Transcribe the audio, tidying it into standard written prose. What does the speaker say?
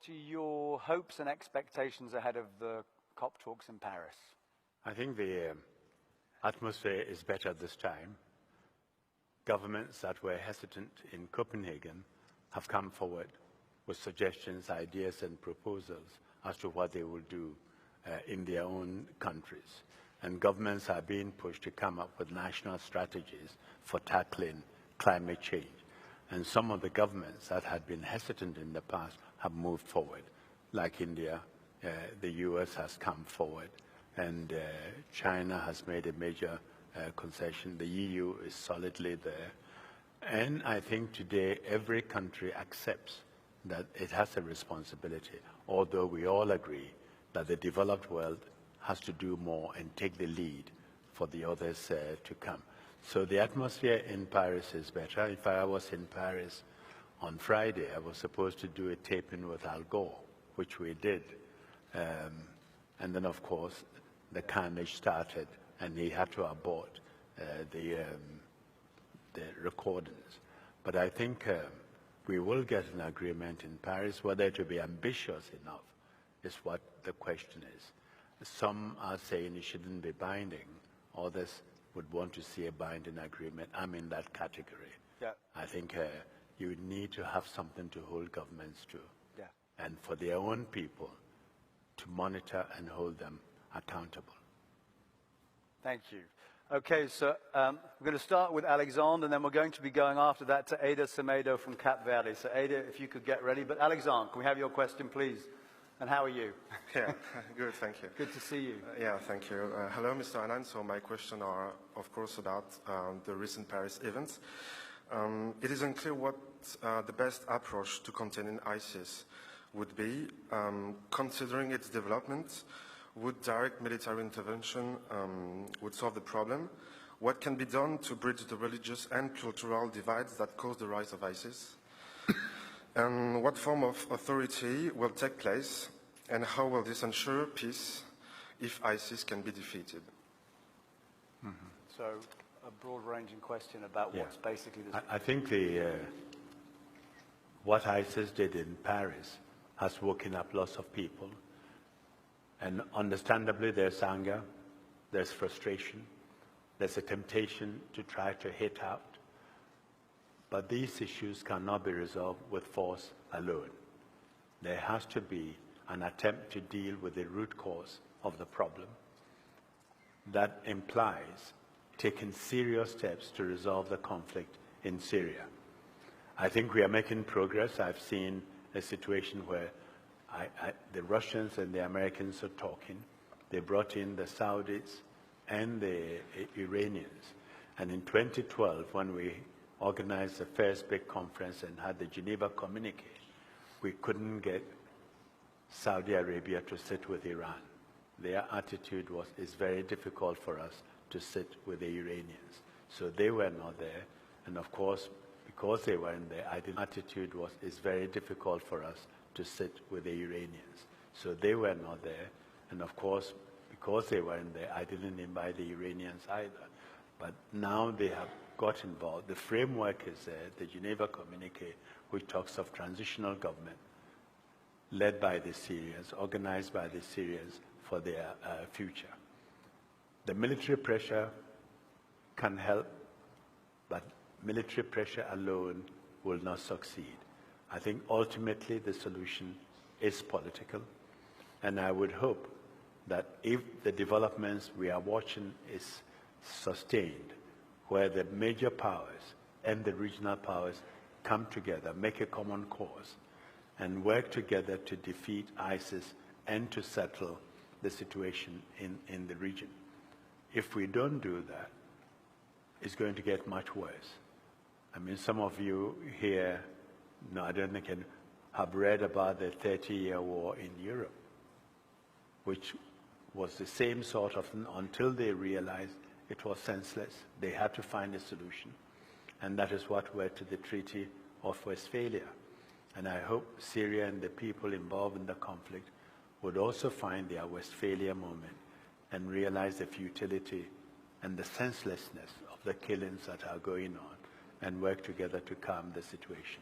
To your hopes and expectations ahead of the COP talks in Paris? I think the atmosphere is better this time. Governments that were hesitant in Copenhagen have come forward with suggestions, ideas, and proposals as to what they will do in their own countries. And governments are being pushed to come up with national strategies for tackling climate change. And some of the governments that had been hesitant in the past have moved forward, like India. The US has come forward, and China has made a major concession. The EU is solidly there. And I think today every country accepts that it has a responsibility, although we all agree that the developed world has to do more and take the lead for the others to come. So the atmosphere in Paris is better. If I was in Paris on Friday, I was supposed to do a taping with Al Gore, which we did. And then, of course, the carnage started, and he had to abort the recordings. But I think we will get an agreement in Paris. Whether it will be ambitious enough is what the question is. Some are saying it shouldn't be binding. Others would want to see a binding agreement. I'm in that category. Yeah. I think you need to have something to hold governments to, yeah, and for their own people to monitor and hold them accountable. Thank you. Okay, so we're going to start with Alexandre, and then we're going to be going after that to Ada Semedo from Cap Verde. So Ada, if you could get ready. But Alexandre, can we have your question, please? And how are you? Yeah, good, thank you. Good to see you. Yeah, thank you. Hello, Mr. Annan. So my question are, of course, about the recent Paris events. It is unclear what the best approach to containing ISIS would be, considering its development. Would direct military intervention would solve the problem? What can be done to bridge the religious and cultural divides that cause the rise of ISIS? And what form of authority will take place, and how will this ensure peace if ISIS can be defeated? Mm-hmm. So a broad-ranging question about what's basically this. I think what ISIS did in Paris has woken up lots of people. And understandably, there's anger, there's frustration, there's a temptation to try to hit out. But these issues cannot be resolved with force alone. There has to be an attempt to deal with the root cause of the problem. That implies taking serious steps to resolve the conflict in Syria. I think we are making progress. I've seen a situation where the Russians and the Americans are talking. They brought in the Saudis and the Iranians. And in 2012, when we organized the first big conference and had the Geneva Communique, we couldn't get Saudi Arabia to sit with Iran. Their attitude was, it's very difficult for us to sit with the Iranians. So they were not there. And of course, because they weren't there, the attitude was, it's very difficult for us to sit with the Iranians. So they were not there. And of course, because they weren't there, I didn't invite the Iranians either. But now they have got involved. The framework is there, the Geneva Communique, which talks of transitional government, led by the Syrians, organized by the Syrians for their future. The military pressure can help, but military pressure alone will not succeed. I think ultimately the solution is political, and I would hope that if the developments we are watching is sustained, where the major powers and the regional powers come together, make a common cause, and work together to defeat ISIS and to settle the situation in the region. If we don't do that, it's going to get much worse. I mean, some of you here, no, I don't think, have read about the 30-year war in Europe, which was the same sort of thing until they realized it was senseless. They had to find a solution. And that is what led to the Treaty of Westphalia. And I hope Syria and the people involved in the conflict would also find their Westphalia moment and realize the futility and the senselessness of the killings that are going on and work together to calm the situation.